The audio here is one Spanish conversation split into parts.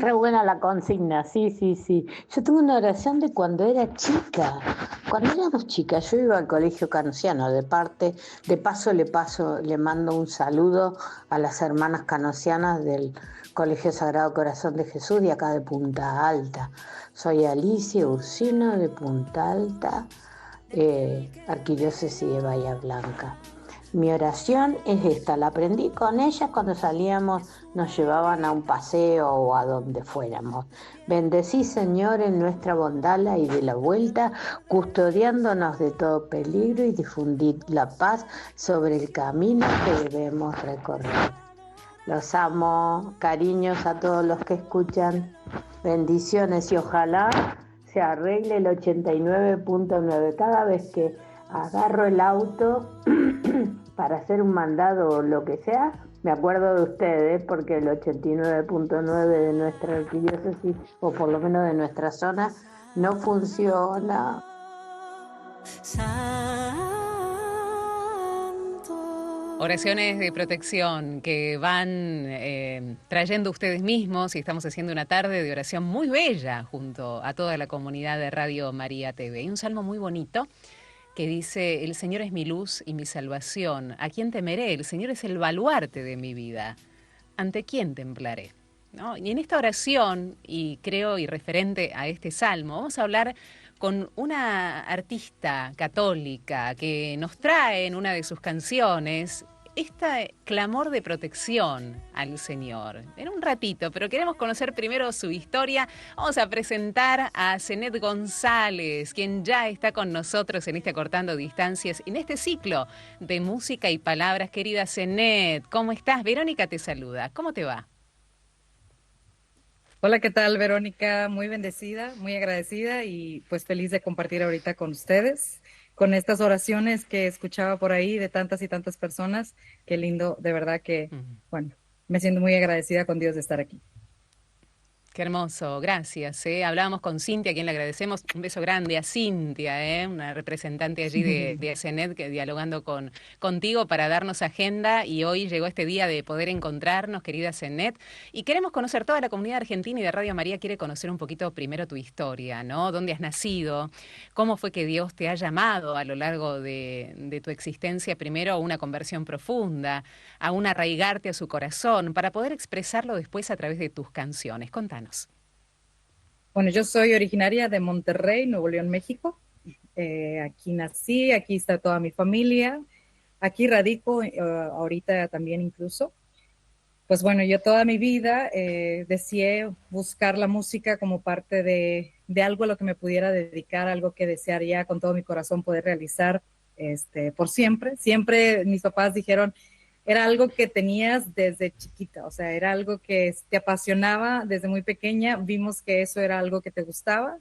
Re buena la consigna, sí, sí, sí. Yo tuve una oración de cuando era chica. Cuando éramos chicas, yo iba al colegio canosiano, de paso le mando un saludo a las hermanas canosianas del Colegio Sagrado Corazón de Jesús de acá de Punta Alta. Soy Alicia Ursino de Punta Alta, Arquidiócesis de Bahía Blanca. Mi oración es esta, la aprendí con ella cuando salíamos, nos llevaban a un paseo o a donde fuéramos. Bendecí, Señor, en nuestra bondala y de la vuelta, custodiándonos de todo peligro y difundid la paz sobre el camino que debemos recorrer. Los amo, cariños a todos los que escuchan, bendiciones y ojalá se arregle el 89.9. Cada vez que agarro el auto para hacer un mandado o lo que sea, me acuerdo de ustedes porque el 89.9 de nuestra arquidiócesis, o por lo menos de nuestra zona, no funciona. Oraciones de protección que van trayendo ustedes mismos y estamos haciendo una tarde de oración muy bella junto a toda la comunidad de Radio María TV. Y un salmo muy bonito que dice: el Señor es mi luz y mi salvación. ¿A quién temeré? El Señor es el baluarte de mi vida. ¿Ante quién templaré? ¿No? Y en esta oración, y creo y referente a este salmo, vamos a hablar con una artista católica que nos trae en una de sus canciones este clamor de protección al Señor. En un ratito, pero queremos conocer primero su historia. Vamos a presentar a Zenet González, quien ya está con nosotros en este Acortando Distancias, en este ciclo de música y palabras. Querida Zenet, ¿cómo estás? Verónica te saluda. ¿Cómo te va? Hola, ¿qué tal, Verónica? Muy bendecida, muy agradecida y pues feliz de compartir ahorita con ustedes, con estas oraciones que escuchaba por ahí de tantas y tantas personas. Qué lindo, de verdad que, bueno, me siento muy agradecida con Dios de estar aquí. Qué hermoso, gracias. Hablábamos con Cintia, a quien le agradecemos. Un beso grande a Cintia, una representante allí de CENET, que dialogando contigo para darnos agenda. Y hoy llegó este día de poder encontrarnos, querida CENET. Y queremos conocer, toda la comunidad argentina y de Radio María quiere conocer un poquito primero tu historia, ¿no? ¿Dónde has nacido? ¿Cómo fue que Dios te ha llamado a lo largo de tu existencia? Primero a una conversión profunda, a un arraigarte a su corazón, para poder expresarlo después a través de tus canciones. Contanos. Bueno, yo soy originaria de Monterrey, Nuevo León, México. Aquí nací, aquí está toda mi familia. Aquí radico ahorita también incluso. Pues bueno, yo toda mi vida deseé buscar la música como parte de algo a lo que me pudiera dedicar, algo que desearía con todo mi corazón poder realizar por siempre. Siempre mis papás dijeron, era algo que tenías desde chiquita, o sea, era algo que te apasionaba desde muy pequeña, vimos que eso era algo que te gustaba,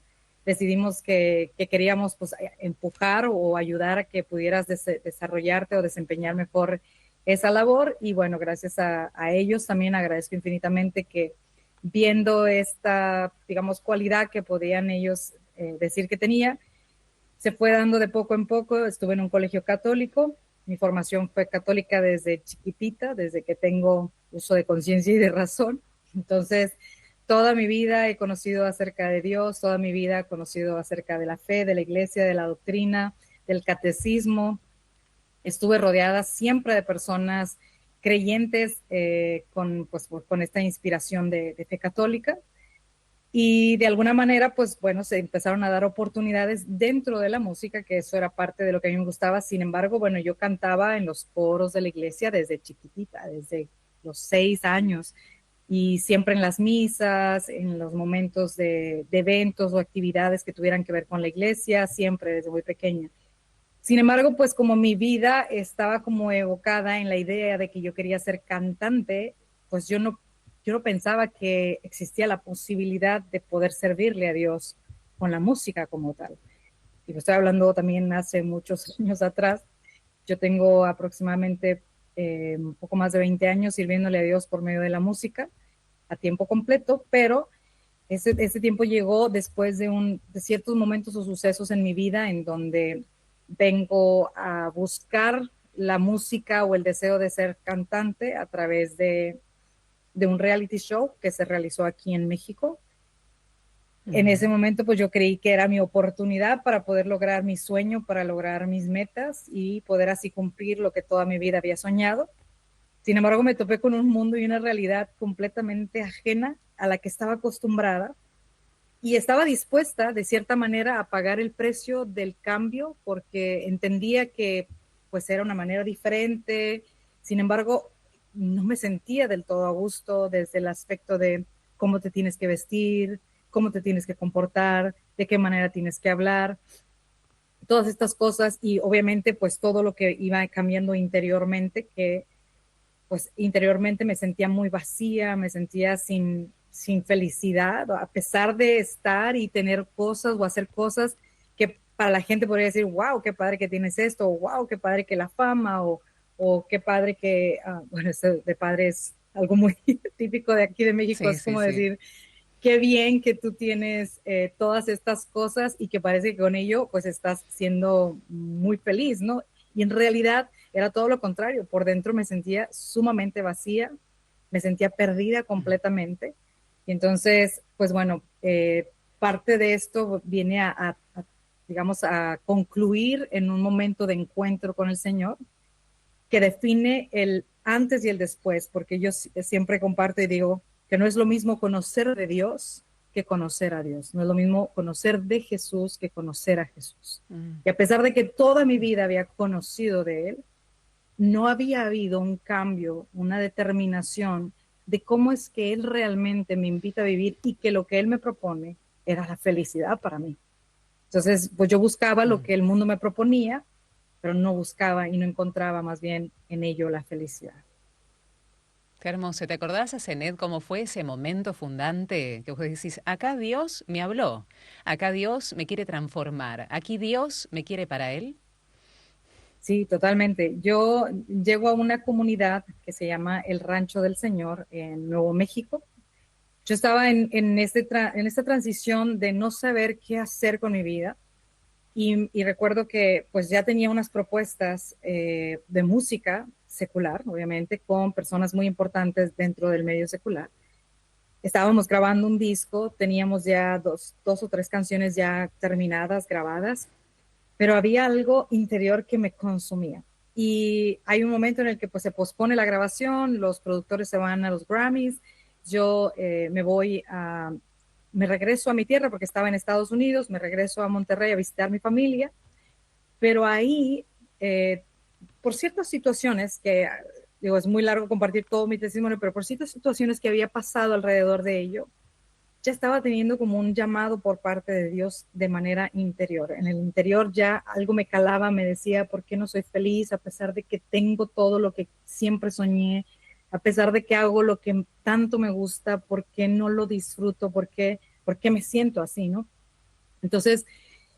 decidimos que queríamos pues, empujar o ayudar a que pudieras desarrollarte o desempeñar mejor esa labor. Y bueno, gracias a ellos también agradezco infinitamente que viendo esta, digamos, cualidad que podían ellos decir que tenía, se fue dando de poco en poco. Estuve en un colegio católico, mi formación fue católica desde chiquitita, desde que tengo uso de conciencia y de razón. Entonces, toda mi vida he conocido acerca de Dios, toda mi vida he conocido acerca de la fe, de la iglesia, de la doctrina, del catecismo. Estuve rodeada siempre de personas creyentes con esta inspiración de fe católica. Y de alguna manera, pues bueno, se empezaron a dar oportunidades dentro de la música, que eso era parte de lo que a mí me gustaba. Sin embargo, bueno, yo cantaba en los coros de la iglesia desde chiquitita, desde los 6 años, y siempre en las misas, en los momentos de eventos o actividades que tuvieran que ver con la iglesia, siempre desde muy pequeña. Sin embargo, pues como mi vida estaba como evocada en la idea de que yo quería ser cantante, pues yo no pensaba que existía la posibilidad de poder servirle a Dios con la música como tal. Y lo estoy hablando también hace muchos años atrás. Yo tengo aproximadamente un poco más de 20 años sirviéndole a Dios por medio de la música a tiempo completo, pero ese tiempo llegó después de ciertos momentos o sucesos en mi vida en donde vengo a buscar la música o el deseo de ser cantante a través de de un reality show que se realizó aquí en México. En ese momento, pues yo creí que era mi oportunidad para poder lograr mi sueño, para lograr mis metas y poder así cumplir lo que toda mi vida había soñado. Sin embargo, me topé con un mundo y una realidad completamente ajena a la que estaba acostumbrada y estaba dispuesta, de cierta manera, a pagar el precio del cambio porque entendía que pues era una manera diferente. Sin embargo, no me sentía del todo a gusto desde el aspecto de cómo te tienes que vestir, cómo te tienes que comportar, de qué manera tienes que hablar, todas estas cosas y obviamente pues todo lo que iba cambiando interiormente, que pues interiormente me sentía muy vacía, me sentía sin felicidad, a pesar de estar y tener cosas o hacer cosas que para la gente podría decir, wow, qué padre que tienes esto, o wow, qué padre que la fama, o qué padre que, bueno, eso de padre es algo muy típico de aquí de México, Sí, es sí, como sí. decir, qué bien que tú tienes todas estas cosas y que parece que con ello pues estás siendo muy feliz, ¿no? Y en realidad era todo lo contrario, por dentro me sentía sumamente vacía, me sentía perdida completamente. Y entonces, pues bueno, parte de esto viene digamos, a concluir en un momento de encuentro con el Señor que define el antes y el después, porque yo siempre comparto y digo que no es lo mismo conocer de Dios que conocer a Dios, no es lo mismo conocer de Jesús que conocer a Jesús. Mm. Y a pesar de que toda mi vida había conocido de Él, no había habido un cambio, una determinación de cómo es que Él realmente me invita a vivir y que lo que Él me propone era la felicidad para mí. Entonces, pues yo buscaba lo que el mundo me proponía, pero no buscaba y no encontraba más bien en ello la felicidad. Qué hermoso. ¿Te acordás, Zenet, cómo fue ese momento fundante que vos decís, acá Dios me habló, acá Dios me quiere transformar, aquí Dios me quiere para Él? Sí, totalmente. Yo llego a una comunidad que se llama El Rancho del Señor en Nuevo México. Yo estaba en esta transición de no saber qué hacer con mi vida y recuerdo que pues ya tenía unas propuestas de música secular, obviamente, con personas muy importantes dentro del medio secular. Estábamos grabando un disco, teníamos ya dos o tres canciones ya terminadas, grabadas, pero había algo interior que me consumía. Y hay un momento en el que pues se pospone la grabación, los productores se van a los Grammys, yo me regreso a mi tierra porque estaba en Estados Unidos, me regreso a Monterrey a visitar mi familia, pero ahí, eh, por ciertas situaciones que, digo, es muy largo compartir todo mi testimonio, pero por ciertas situaciones que había pasado alrededor de ello, ya estaba teniendo como un llamado por parte de Dios de manera interior. En el interior ya algo me calaba, me decía, ¿por qué no soy feliz? A pesar de que tengo todo lo que siempre soñé, a pesar de que hago lo que tanto me gusta, ¿por qué no lo disfruto? ¿Por qué me siento así, no? Entonces,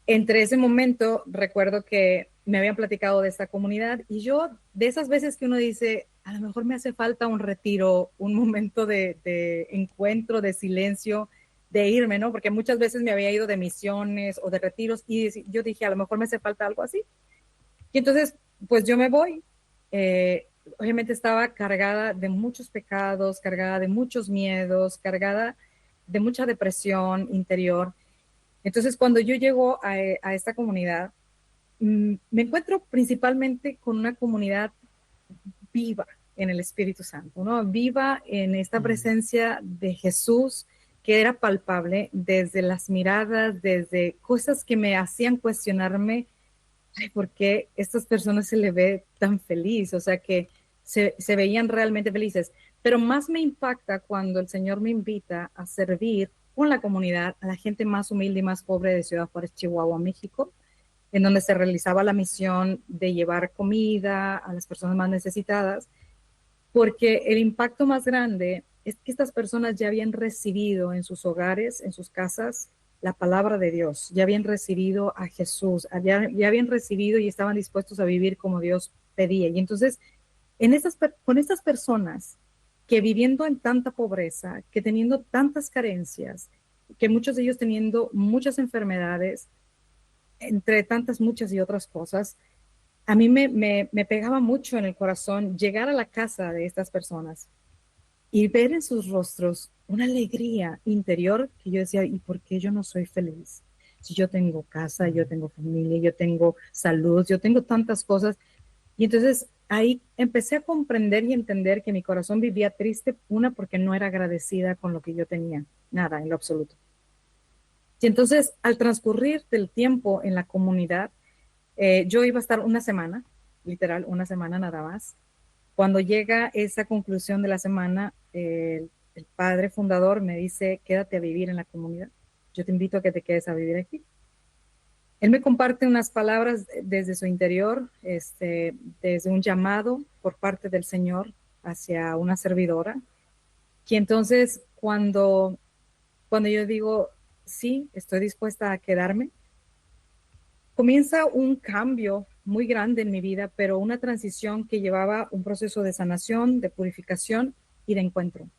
entre ese momento, recuerdo que me habían platicado de esta comunidad y yo, de esas veces que uno dice, a lo mejor me hace falta un retiro, un momento de encuentro, de silencio, de irme, ¿no? Porque muchas veces me había ido de misiones o de retiros y yo dije, a lo mejor me hace falta algo así. Y entonces, pues yo me voy. Obviamente estaba cargada de muchos pecados, cargada de muchos miedos, cargada de mucha depresión interior. Entonces, cuando yo llego a esta comunidad, me encuentro principalmente con una comunidad viva en el Espíritu Santo, ¿no? Viva en esta presencia de Jesús que era palpable desde las miradas, desde cosas que me hacían cuestionarme, ay, ¿por qué estas personas se le ve tan feliz? O sea, que se veían realmente felices. Pero más me impacta cuando el Señor me invita a servir con la comunidad a la gente más humilde y más pobre de Ciudad Juárez, Chihuahua, México, en donde se realizaba la misión de llevar comida a las personas más necesitadas, porque el impacto más grande es que estas personas ya habían recibido en sus hogares, en sus casas, la palabra de Dios, ya habían recibido a Jesús, ya habían recibido y estaban dispuestos a vivir como Dios pedía. Y entonces, con estas personas que viviendo en tanta pobreza, que teniendo tantas carencias, que muchos de ellos teniendo muchas enfermedades, entre tantas muchas y otras cosas, a mí me pegaba mucho en el corazón llegar a la casa de estas personas y ver en sus rostros una alegría interior que yo decía, ¿y por qué yo no soy feliz? Si yo tengo casa, yo tengo familia, yo tengo salud, yo tengo tantas cosas. Y entonces ahí empecé a comprender y entender que mi corazón vivía triste, una, porque no era agradecida con lo que yo tenía, nada, en lo absoluto. Y entonces, al transcurrir del tiempo en la comunidad, yo iba a estar una semana, literal, una semana nada más. Cuando llega esa conclusión de la semana, el padre fundador me dice, quédate a vivir en la comunidad. Yo te invito a que te quedes a vivir aquí. Él me comparte unas palabras desde su interior, desde un llamado por parte del Señor hacia una servidora. Y entonces, cuando yo digo, sí, estoy dispuesta a quedarme, comienza un cambio muy grande en mi vida, pero una transición que llevaba un proceso de sanación, de purificación y de encuentro.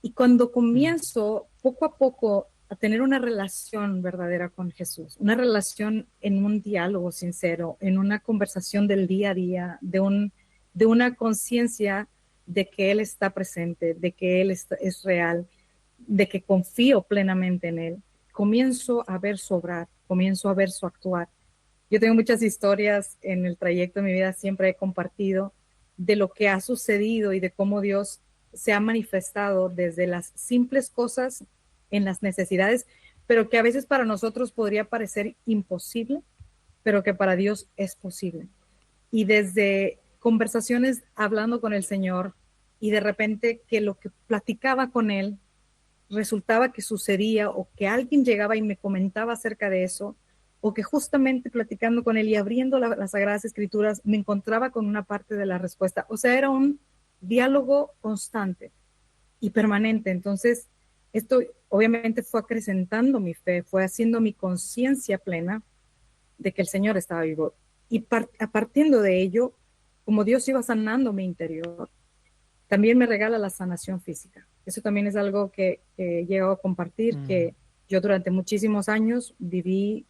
Y cuando comienzo poco a poco a tener una relación verdadera con Jesús, una relación en un diálogo sincero, en una conversación del día a día, de una conciencia de que Él está presente, de que Él es real, de que confío plenamente en Él, comienzo a ver su obrar, comienzo a ver su actuar. Yo tengo muchas historias en el trayecto de mi vida, siempre he compartido de lo que ha sucedido y de cómo Dios se ha manifestado desde las simples cosas en las necesidades, pero que a veces para nosotros podría parecer imposible, pero que para Dios es posible. Y desde conversaciones hablando con el Señor y de repente que lo que platicaba con Él resultaba que sucedía o que alguien llegaba y me comentaba acerca de eso, o que justamente platicando con él y abriendo las Sagradas Escrituras me encontraba con una parte de la respuesta. O sea, era un diálogo constante y permanente. Entonces, esto obviamente fue acrecentando mi fe, fue haciendo mi conciencia plena de que el Señor estaba vivo. Y partiendo de ello, como Dios iba sanando mi interior, también me regala la sanación física. Eso también es algo que he llegado a compartir, que yo durante muchísimos años viví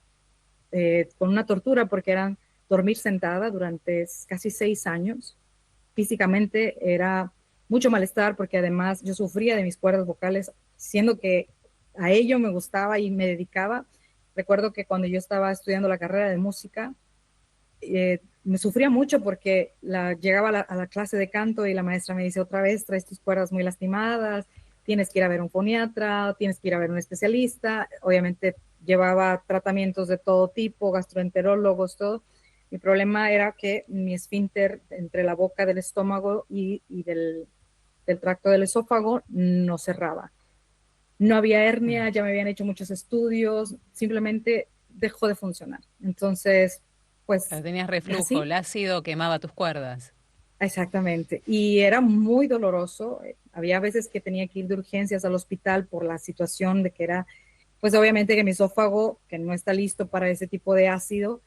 con una tortura porque eran dormir sentada durante casi 6 años. Físicamente era mucho malestar porque además yo sufría de mis cuerdas vocales, siendo que a ello me gustaba y me dedicaba. Recuerdo que cuando yo estaba estudiando la carrera de música, me sufría mucho porque llegaba a la clase de canto y la maestra me dice otra vez, traes tus cuerdas muy lastimadas, tienes que ir a ver un foniatra, tienes que ir a ver un especialista. Obviamente llevaba tratamientos de todo tipo, gastroenterólogos, todo. Mi problema era que mi esfínter entre la boca del estómago y del tracto del esófago no cerraba. No había hernia, ya me habían hecho muchos estudios, simplemente dejó de funcionar. Entonces, pues Tenías reflujo, así. el ácido quemaba tus cuerdas. Exactamente. Y era muy doloroso. Había veces que tenía que ir de urgencias al hospital por la situación de que era, pues obviamente que mi esófago, que no está listo para ese tipo de ácido,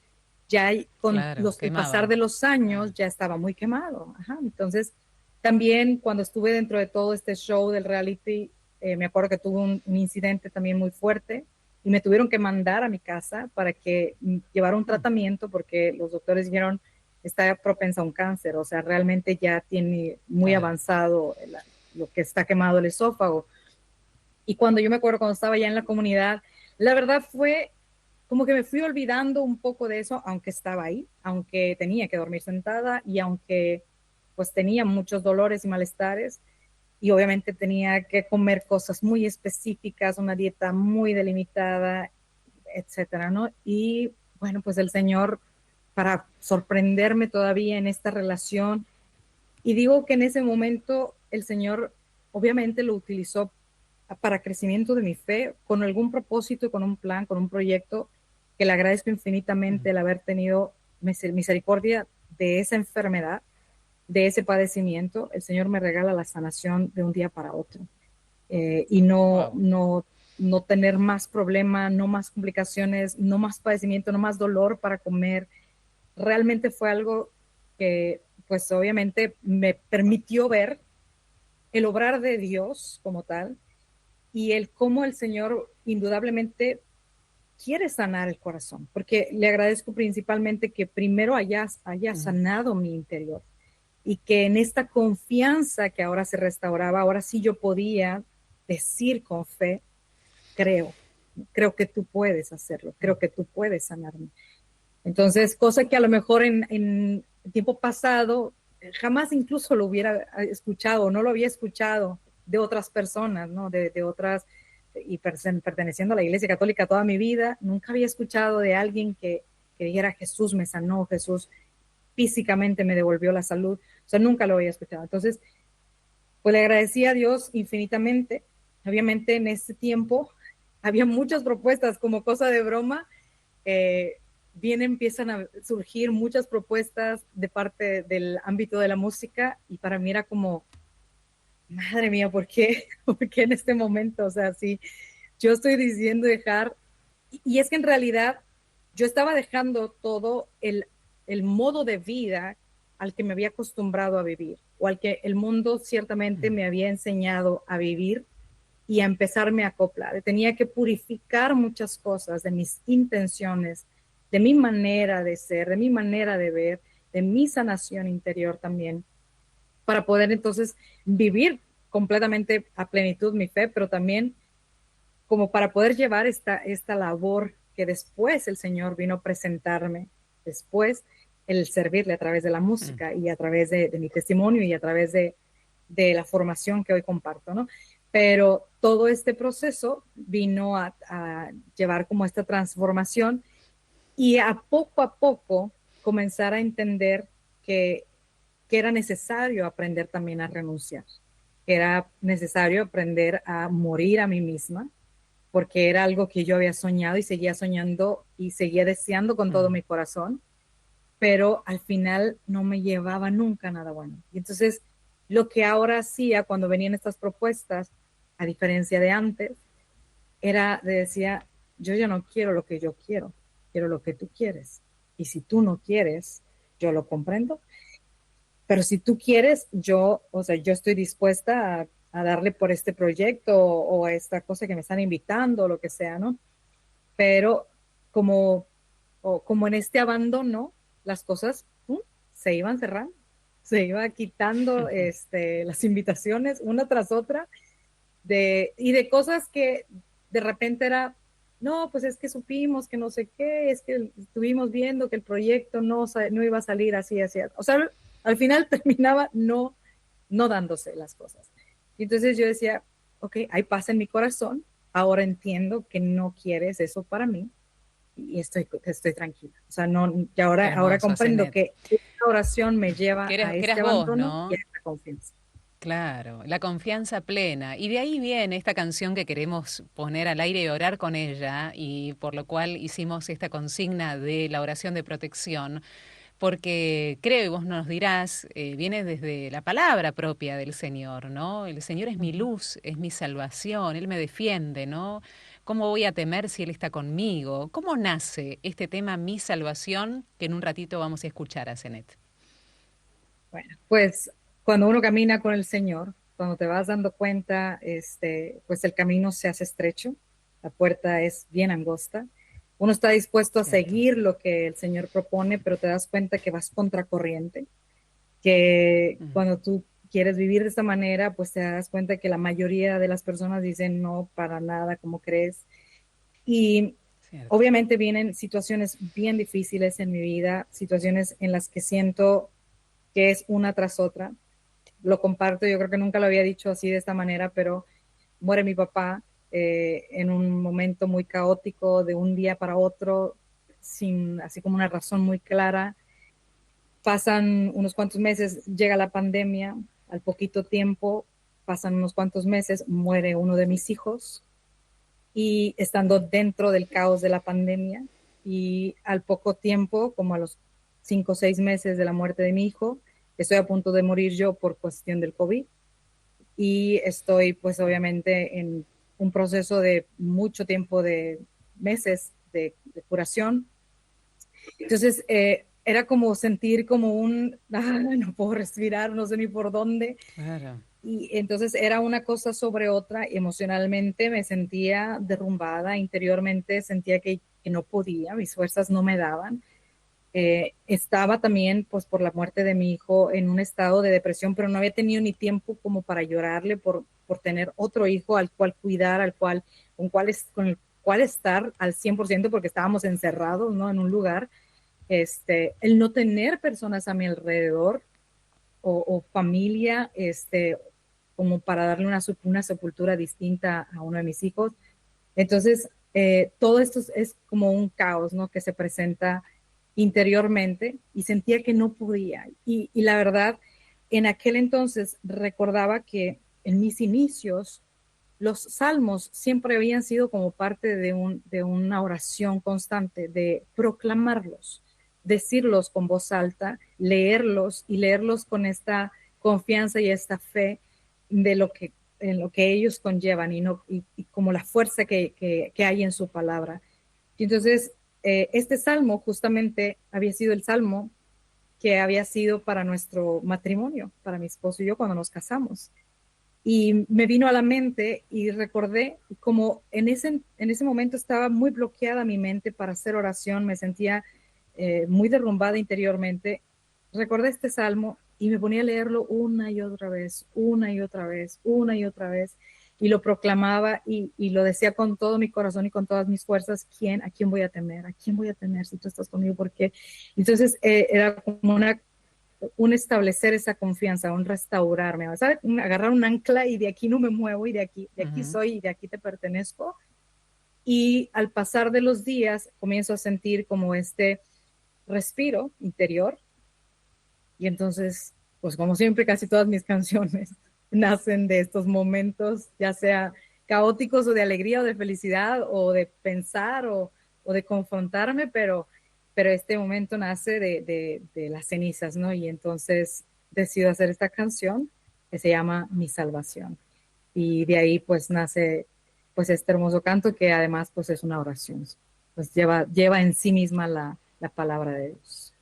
ya con Claro, el pasar quemaba. de los años ya estaba muy quemado. Ajá. Entonces, también cuando estuve dentro de todo este show del reality, me acuerdo que tuve un incidente también muy fuerte y me tuvieron que mandar a mi casa para que llevara un tratamiento porque los doctores dijeron está propensa a un cáncer, o sea, realmente ya tiene muy Claro. avanzado lo que está quemado el esófago. Y cuando yo me acuerdo cuando estaba ya en la comunidad, la verdad fue como que me fui olvidando un poco de eso, aunque estaba ahí, aunque tenía que dormir sentada y aunque pues tenía muchos dolores y malestares y obviamente tenía que comer cosas muy específicas, una dieta muy delimitada, etcétera, ¿no? Y bueno, pues el Señor, para sorprenderme todavía en esta relación, y digo que en ese momento el Señor obviamente lo utilizó para crecimiento de mi fe, con algún propósito y con un plan, con un proyecto, que le agradezco infinitamente el haber tenido misericordia de esa enfermedad, de ese padecimiento. El Señor me regala la sanación de un día para otro. Y Wow. no tener más problema, no más complicaciones, no más padecimiento, no más dolor para comer. Realmente fue algo que, pues obviamente me permitió ver el obrar de Dios como tal y el cómo el Señor indudablemente quiere sanar el corazón, porque le agradezco principalmente que primero haya sanado mi interior, y que en esta confianza que ahora se restauraba, ahora sí yo podía decir con fe, creo que tú puedes hacerlo, creo que tú puedes sanarme. Entonces, cosa que a lo mejor en el tiempo pasado jamás incluso lo hubiera escuchado, no lo había escuchado de otras personas, ¿no? De otras, y perteneciendo a la Iglesia Católica toda mi vida, nunca había escuchado de alguien que dijera Jesús me sanó, Jesús físicamente me devolvió la salud, o sea, nunca lo había escuchado. Entonces, pues le agradecí a Dios infinitamente. Obviamente en ese tiempo había muchas propuestas como cosa de broma. Bien empiezan a surgir muchas propuestas de parte del ámbito de la música y para mí era como, madre mía, ¿por qué? ¿Por qué en este momento? O sea, sí, yo estoy diciendo dejar, y es que en realidad yo estaba dejando todo el modo de vida al que me había acostumbrado a vivir, o al que el mundo ciertamente me había enseñado a vivir y a empezarme a acoplar. Tenía que purificar muchas cosas de mis intenciones, de mi manera de ser, de mi manera de ver, de mi sanación interior también, para poder entonces vivir completamente a plenitud mi fe, pero también como para poder llevar esta labor que después el Señor vino a presentarme, después el servirle a través de la música y a través de mi testimonio y a través de la formación que hoy comparto, ¿no? Pero todo este proceso vino a llevar como esta transformación y a poco comenzar a entender que era necesario aprender también a renunciar, que era necesario aprender a morir a mí misma, porque era algo que yo había soñado y seguía soñando y seguía deseando con todo mi corazón, pero al final no me llevaba nunca nada bueno. Y entonces lo que ahora hacía cuando venían estas propuestas, a diferencia de antes, era de decía, yo ya no quiero lo que yo quiero lo que tú quieres. Y si tú no quieres, yo lo comprendo, pero si tú quieres, o sea, yo estoy dispuesta a darle por este proyecto o a esta cosa que me están invitando o lo que sea, ¿no? Pero como, como en este abandono, las cosas se iban cerrando, se iba quitando las invitaciones una tras otra y de cosas que de repente era, no, pues es que supimos que no sé qué, es que estuvimos viendo que el proyecto no iba a salir así, así. O sea, al final terminaba no dándose las cosas. Y entonces yo decía, ok, hay paz en mi corazón, ahora entiendo que no quieres eso para mí y estoy tranquila. O sea, no, y ahora comprendo Zenet. que esta oración me lleva a Que este eras vos, abandono y a ¿no? esta confianza. Claro, la confianza plena. Y de ahí viene esta canción que queremos poner al aire y orar con ella, y por lo cual hicimos esta consigna de la oración de protección, porque creo, y vos nos dirás, viene desde la palabra propia del Señor, ¿no? El Señor es mi luz, es mi salvación, Él me defiende, ¿no? ¿Cómo voy a temer si Él está conmigo? ¿Cómo nace este tema, mi salvación, que en un ratito vamos a escuchar a Zenet? Bueno, pues cuando uno camina con el Señor, cuando te vas dando cuenta, pues el camino se hace estrecho, la puerta es bien angosta. Uno está dispuesto a Cierto. seguir lo que el Señor propone, pero te das cuenta que vas contracorriente, que cuando tú quieres vivir de esta manera, pues te das cuenta que la mayoría de las personas dicen no, para nada, como crees. Y Cierto. obviamente vienen situaciones bien difíciles en mi vida, situaciones en las que siento que es una tras otra. Lo comparto, yo creo que nunca lo había dicho así de esta manera, pero muere mi papá en un momento muy caótico, de un día para otro, sin así como una razón muy clara. Pasan unos cuantos meses, llega la pandemia, al poquito tiempo, pasan unos cuantos meses, muere uno de mis hijos y estando dentro del caos de la pandemia y al poco tiempo, como a los 5 o 6 meses de la muerte de mi hijo, estoy a punto de morir yo por cuestión del COVID y estoy pues obviamente en un proceso de mucho tiempo, de meses de curación. Entonces era como sentir como no puedo respirar, no sé ni por dónde. Claro. Y entonces era una cosa sobre otra, emocionalmente me sentía derrumbada, interiormente sentía que no podía, mis fuerzas no me daban. Estaba también, pues por la muerte de mi hijo, en un estado de depresión, pero no había tenido ni tiempo como para llorarle por tener otro hijo al cual cuidar, con el cual estar al 100% porque estábamos encerrados, ¿no? En un lugar. El no tener personas a mi alrededor o familia, como para darle una sepultura distinta a uno de mis hijos. Entonces, todo esto es como un caos, ¿no? Que se presenta interiormente y sentía que no podía. Y la verdad, en aquel entonces recordaba que en mis inicios los salmos siempre habían sido como parte de una oración constante, de proclamarlos, decirlos con voz alta, leerlos y leerlos con esta confianza y esta fe de en lo que ellos conllevan y como la fuerza que hay en su palabra. Y entonces, este salmo justamente había sido el salmo que había sido para nuestro matrimonio, para mi esposo y yo cuando nos casamos. Y me vino a la mente y recordé como en ese momento estaba muy bloqueada mi mente para hacer oración, me sentía muy derrumbada interiormente. Recordé este salmo y me ponía a leerlo una y otra vez, una y otra vez, una y otra vez, y lo proclamaba y lo decía con todo mi corazón y con todas mis fuerzas, ¿a quién voy a temer? ¿A quién voy a temer si tú estás conmigo? Porque entonces era como un establecer esa confianza, un restaurarme, ¿sabes? Agarrar un ancla y de aquí no me muevo y de aquí soy y de aquí te pertenezco. Y al pasar de los días comienzo a sentir como este respiro interior y entonces, pues como siempre, casi todas mis canciones nacen de estos momentos, ya sea caóticos o de alegría o de felicidad o de pensar o de confrontarme, pero este momento nace de las cenizas, ¿no? Y entonces decido hacer esta canción que se llama Mi Salvación. Y de ahí pues nace pues este hermoso canto que además pues es una oración, pues lleva en sí misma la palabra de Dios.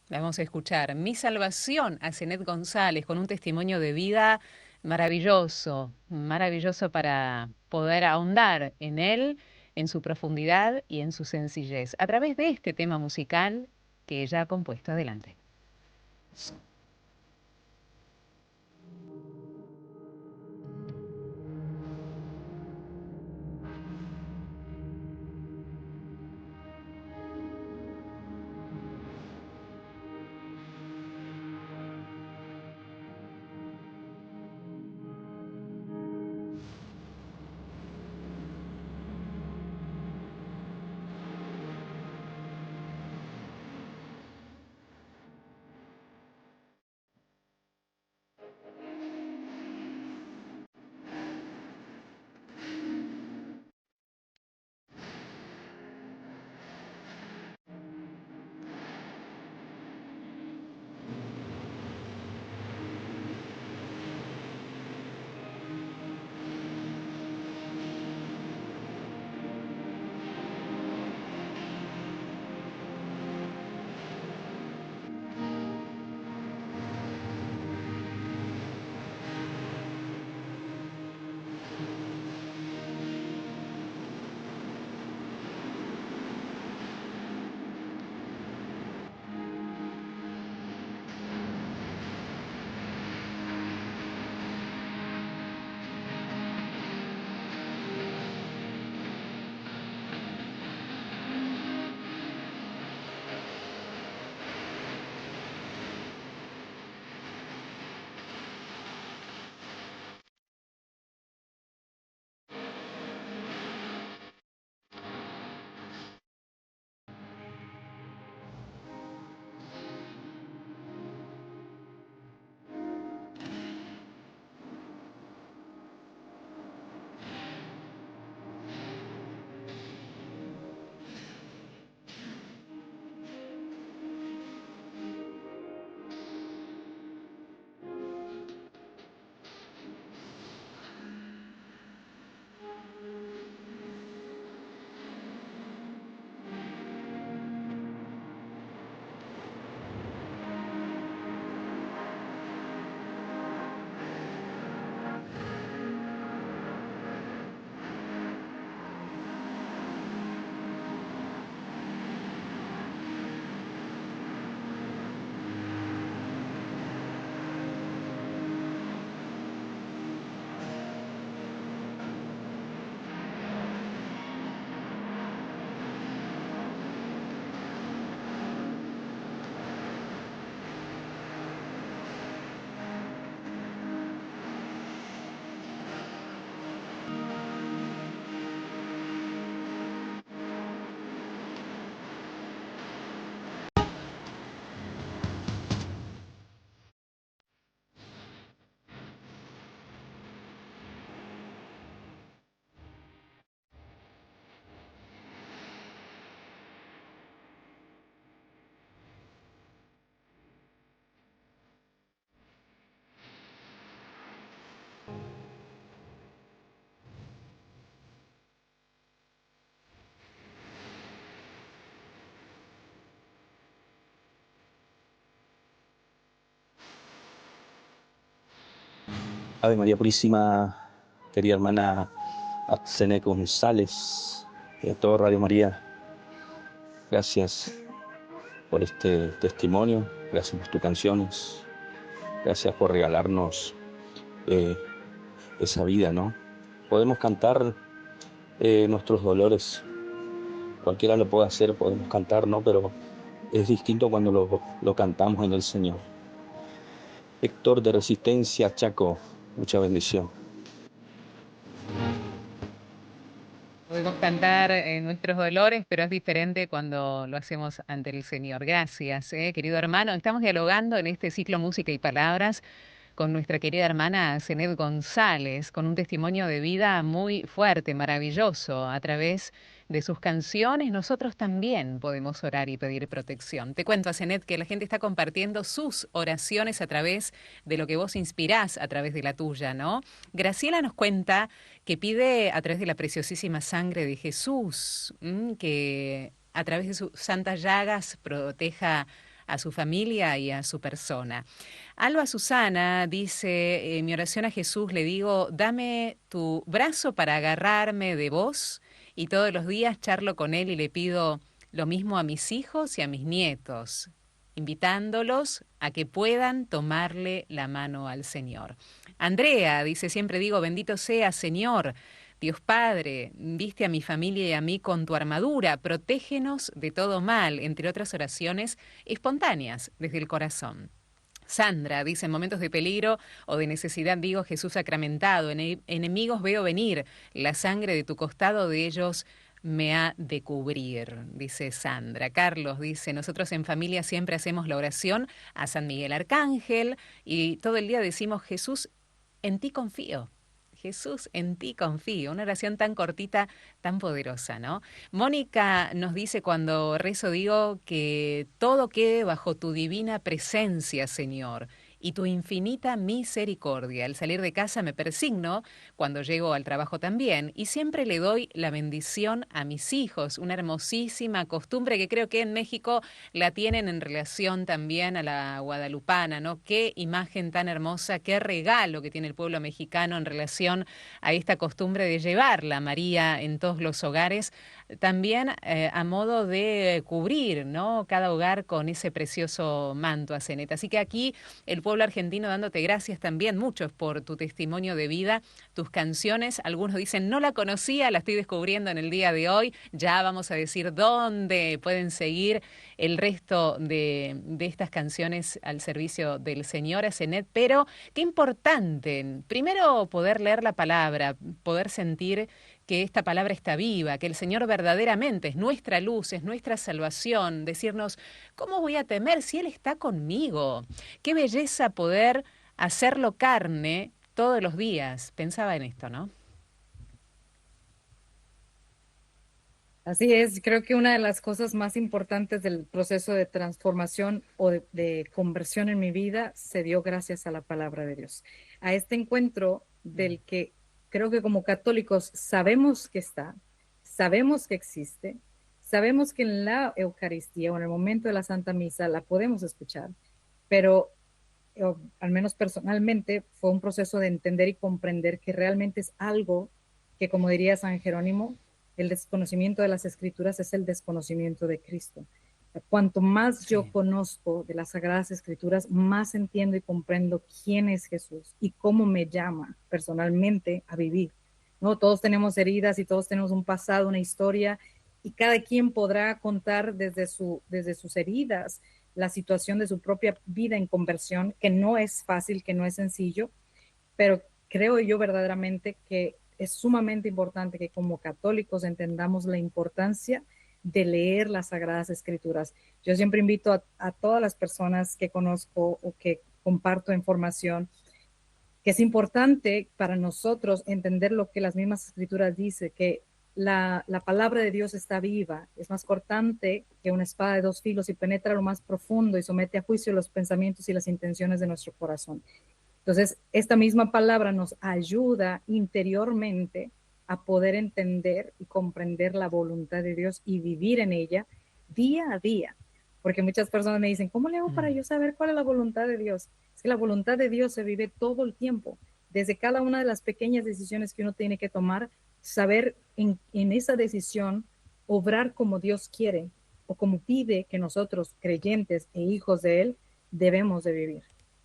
Vamos a escuchar Mi Salvación a Zenet González con un testimonio de vida maravilloso, maravilloso para poder ahondar en él, en su profundidad y en su sencillez, a través de este tema musical que ella ha compuesto. Adelante. Ave María Purísima, querida hermana Zenet González, y a todo Radio María, gracias por este testimonio, gracias por tus canciones, gracias por regalarnos eh, esa vida, ¿no? Podemos cantar nuestros dolores, cualquiera lo puede hacer, podemos cantar, ¿no? Pero es distinto cuando lo cantamos en el Señor. Héctor de Resistencia, Chaco, mucha bendición. Podemos cantar nuestros dolores, pero es diferente cuando lo hacemos ante el Señor. Gracias, querido hermano. Estamos dialogando en este ciclo Música y Palabras con nuestra querida hermana Zenet González, con un testimonio de vida muy fuerte, maravilloso. A través de sus canciones nosotros también podemos orar y pedir protección. Te cuento, Zenet, que la gente está compartiendo sus oraciones a través de lo que vos inspirás a través de la tuya, ¿no? Graciela nos cuenta que pide a través de la preciosísima sangre de Jesús, que a través de sus santas llagas proteja a su familia y a su persona. Alba Susana dice, mi oración a Jesús le digo, dame tu brazo para agarrarme de vos y todos los días charlo con él y le pido lo mismo a mis hijos y a mis nietos, invitándolos a que puedan tomarle la mano al Señor. Andrea dice, siempre digo, bendito sea Señor, Dios Padre, viste a mi familia y a mí con tu armadura, protégenos de todo mal, entre otras oraciones espontáneas desde el corazón. Sandra dice, en momentos de peligro o de necesidad digo, Jesús sacramentado, enemigos veo venir, la sangre de tu costado de ellos me ha de cubrir, dice Sandra. Carlos dice, nosotros en familia siempre hacemos la oración a San Miguel Arcángel y todo el día decimos, Jesús, en ti confío. Jesús, en ti confío. Una oración tan cortita, tan poderosa, ¿no? Mónica nos dice cuando rezo, digo que todo quede bajo tu divina presencia, Señor, y tu infinita misericordia. Al salir de casa me persigno, cuando llego al trabajo también, y siempre le doy la bendición a mis hijos, una hermosísima costumbre que creo que en México la tienen en relación también a la guadalupana, ¿no? Qué imagen tan hermosa, qué regalo que tiene el pueblo mexicano en relación a esta costumbre de llevarla a María en todos los hogares, también a modo de cubrir, ¿no? Cada hogar con ese precioso manto a Zenet. Así que aquí el pueblo argentino dándote gracias también muchos por tu testimonio de vida, tus canciones. Algunos dicen, no la conocía, la estoy descubriendo en el día de hoy. Ya vamos a decir dónde pueden seguir el resto de estas canciones al servicio del Señor a Zenet. Pero qué importante, primero poder leer la palabra, poder sentir que esta palabra está viva, que el Señor verdaderamente es nuestra luz, es nuestra salvación, decirnos, ¿cómo voy a temer si Él está conmigo? Qué belleza poder hacerlo carne todos los días. Pensaba en esto, ¿no? Así es, creo que una de las cosas más importantes del proceso de transformación o de conversión en mi vida se dio gracias a la palabra de Dios. A este encuentro del que creo que como católicos sabemos que está, sabemos que existe, sabemos que en la Eucaristía o en el momento de la Santa Misa la podemos escuchar, pero al menos personalmente fue un proceso de entender y comprender que realmente es algo que, como diría San Jerónimo, el desconocimiento de las Escrituras es el desconocimiento de Cristo. Cuanto más yo conozco de las Sagradas Escrituras, más entiendo y comprendo quién es Jesús y cómo me llama personalmente a vivir, ¿no? Todos tenemos heridas y todos tenemos un pasado, una historia, y cada quien podrá contar desde sus heridas la situación de su propia vida en conversión, que no es fácil, que no es sencillo, pero creo yo verdaderamente que es sumamente importante que como católicos entendamos la importancia de leer las Sagradas Escrituras. Yo siempre invito a todas las personas que conozco o que comparto información, que es importante para nosotros entender lo que las mismas Escrituras dicen, que la palabra de Dios está viva, es más cortante que una espada de dos filos y penetra lo más profundo y somete a juicio los pensamientos y las intenciones de nuestro corazón. Entonces, esta misma palabra nos ayuda interiormente a poder entender y comprender la voluntad de Dios y vivir en ella día a día. Porque muchas personas me dicen, ¿cómo le hago para yo saber cuál es la voluntad de Dios? Es que la voluntad de Dios se vive todo el tiempo. desde cada una de las pequeñas decisiones que uno tiene que tomar, saber en esa decisión obrar como Dios quiere o como pide que nosotros, creyentes e hijos de Él, debemos de vivir.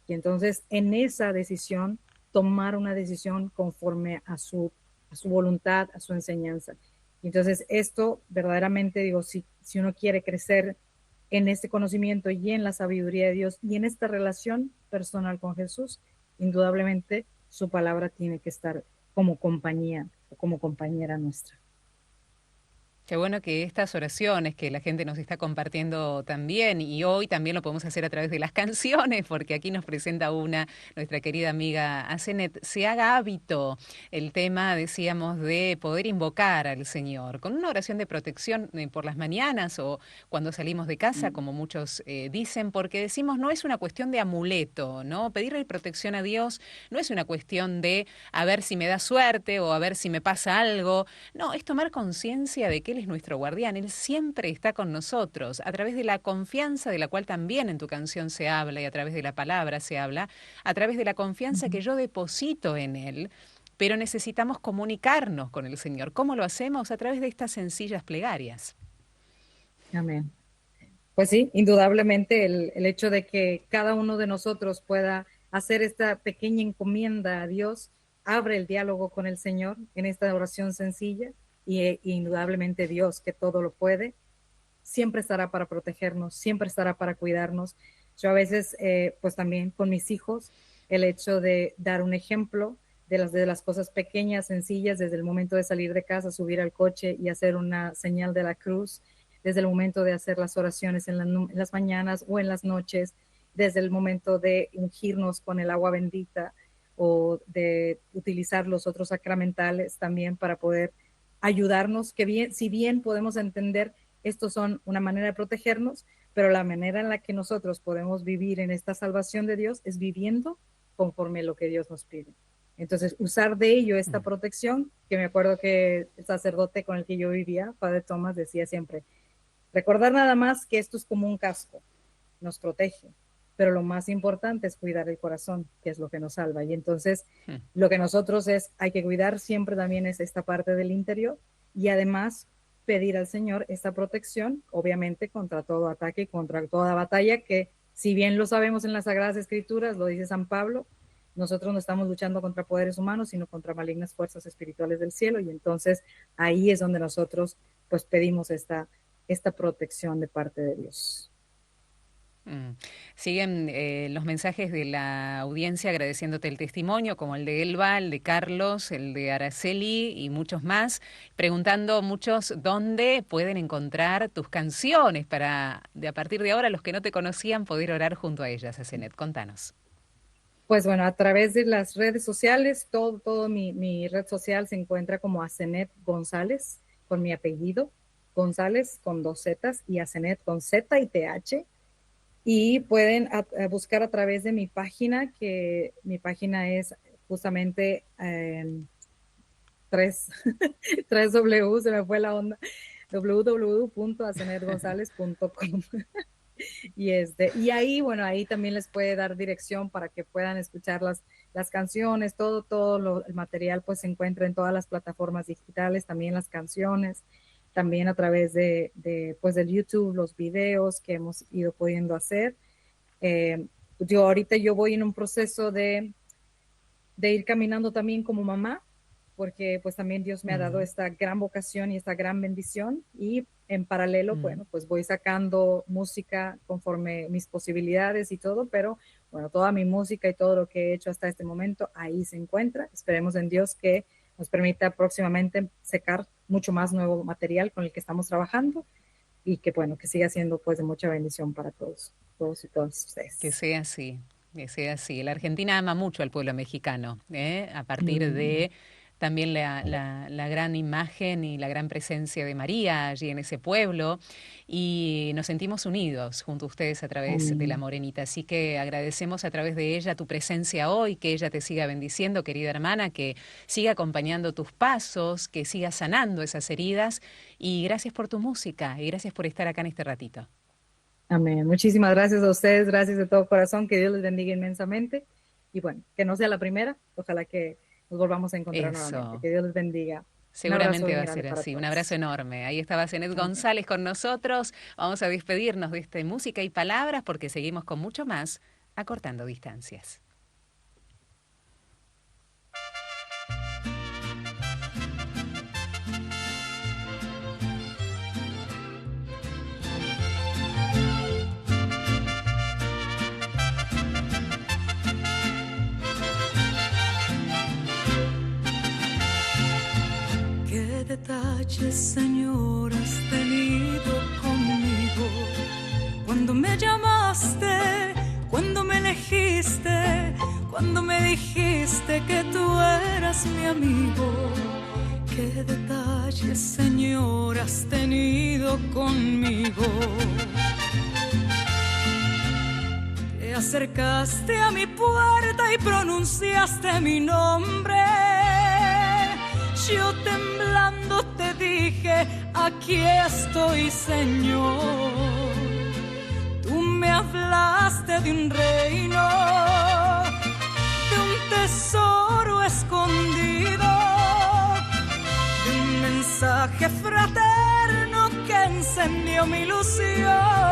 Y entonces en esa decisión, tomar una decisión conforme a su voluntad, a su enseñanza. Y entonces esto verdaderamente, digo, si uno quiere crecer en este conocimiento y en la sabiduría de Dios y en esta relación personal con Jesús, indudablemente su palabra tiene que estar como compañía o como compañera nuestra. Qué bueno que estas oraciones que la gente nos está compartiendo también, y hoy también lo podemos hacer a través de las canciones, porque aquí nos presenta una, nuestra querida amiga Asenet, se haga hábito el tema, decíamos, de poder invocar al Señor, con una oración de protección por las mañanas o cuando salimos de casa, como muchos dicen, porque decimos no es una cuestión de amuleto, ¿no? Pedirle protección a Dios no es una cuestión de a ver si me da suerte o a ver si me pasa algo, no, es tomar conciencia de que Él es nuestro guardián, Él siempre está con nosotros, a través de la confianza de la cual también en tu canción se habla y a través de la palabra se habla, a través de la confianza que yo deposito en Él, pero necesitamos comunicarnos con el Señor. ¿Cómo lo hacemos? A través de estas sencillas plegarias. Amén. Pues sí, indudablemente el hecho de que cada uno de nosotros pueda hacer esta pequeña encomienda a Dios abre el diálogo con el Señor en esta oración sencilla y indudablemente Dios, que todo lo puede, siempre estará para protegernos, siempre estará para cuidarnos. Yo a veces, pues también con mis hijos, el hecho de dar un ejemplo de las cosas pequeñas, sencillas, desde el momento de salir de casa, subir al coche y hacer una señal de la cruz, desde el momento de hacer las oraciones en las mañanas o en las noches, desde el momento de ungirnos con el agua bendita o de utilizar los otros sacramentales también para poder ayudarnos, que bien, si bien podemos entender, estos son una manera de protegernos, pero la manera en la que nosotros podemos vivir en esta salvación de Dios es viviendo conforme a lo que Dios nos pide. Entonces, usar de ello esta protección, que me acuerdo que el sacerdote con el que yo vivía, Padre Tomás, decía siempre, recordar nada más que esto es como un casco, nos protege, pero lo más importante es cuidar el corazón, que es lo que nos salva. Y entonces lo que nosotros hay que cuidar siempre también es esta parte del interior y además pedir al Señor esta protección, obviamente contra todo ataque, contra toda batalla, que si bien lo sabemos en las Sagradas Escrituras, lo dice San Pablo, nosotros no estamos luchando contra poderes humanos, sino contra malignas fuerzas espirituales del cielo, y entonces ahí es donde nosotros pues pedimos esta protección de parte de Dios. Siguen los mensajes de la audiencia agradeciéndote el testimonio, como el de Elba, el de Carlos, el de Araceli y muchos más, preguntando muchos dónde pueden encontrar tus canciones para, a partir de ahora, los que no te conocían, poder orar junto a ellas. Asenet, contanos. Pues bueno, a través de las redes sociales, todo mi red social se encuentra como Asenet González, con mi apellido, González con 2 Zetas y Asenet con Z y TH. Y pueden buscar a través de mi página, que mi página es justamente 3W, se me fue la onda, www.asenetgonzalez.com. y ahí, bueno, ahí también les puede dar dirección para que puedan escuchar las canciones, todo el material pues se encuentra en todas las plataformas digitales, también las canciones, también a través pues del YouTube, los videos que hemos ido pudiendo hacer. Ahorita yo voy en un proceso de ir caminando también como mamá, porque pues también Dios me ha dado esta gran vocación y esta gran bendición, y en paralelo, bueno, pues voy sacando música conforme mis posibilidades y todo, pero bueno, toda mi música y todo lo que he hecho hasta este momento, ahí se encuentra. Esperemos en Dios que nos permita próximamente sacar mucho más nuevo material con el que estamos trabajando y que bueno, que siga siendo pues de mucha bendición para todos y todas ustedes. Que sea así, que sea así. La Argentina ama mucho al pueblo mexicano, a partir de también la gran imagen y la gran presencia de María allí en ese pueblo, y nos sentimos unidos junto a ustedes a través de la Morenita. Así que agradecemos a través de ella tu presencia hoy, que ella te siga bendiciendo, querida hermana, que siga acompañando tus pasos, que siga sanando esas heridas, y gracias por tu música y gracias por estar acá en este ratito. Amén. Muchísimas gracias a ustedes, gracias de todo corazón, que Dios les bendiga inmensamente Y bueno, que no sea la primera, ojalá que nos volvamos a encontrar Eso. nuevamente. Que Dios les bendiga. Seguramente va a ser así. Un abrazo enorme. Ahí estaba Zenet González con nosotros. Vamos a despedirnos de esta música y palabras porque seguimos con mucho más, acortando distancias. ¿Qué detalles, Señor, has tenido conmigo? Cuando me llamaste, cuando me elegiste, cuando me dijiste que tú eras mi amigo. ¿Qué detalles, Señor, has tenido conmigo? Te acercaste a mi puerta y pronunciaste mi nombre. Yo temblando te dije, aquí estoy, Señor. Tú me hablaste de un reino, de un tesoro escondido, de un mensaje fraterno que encendió mi ilusión.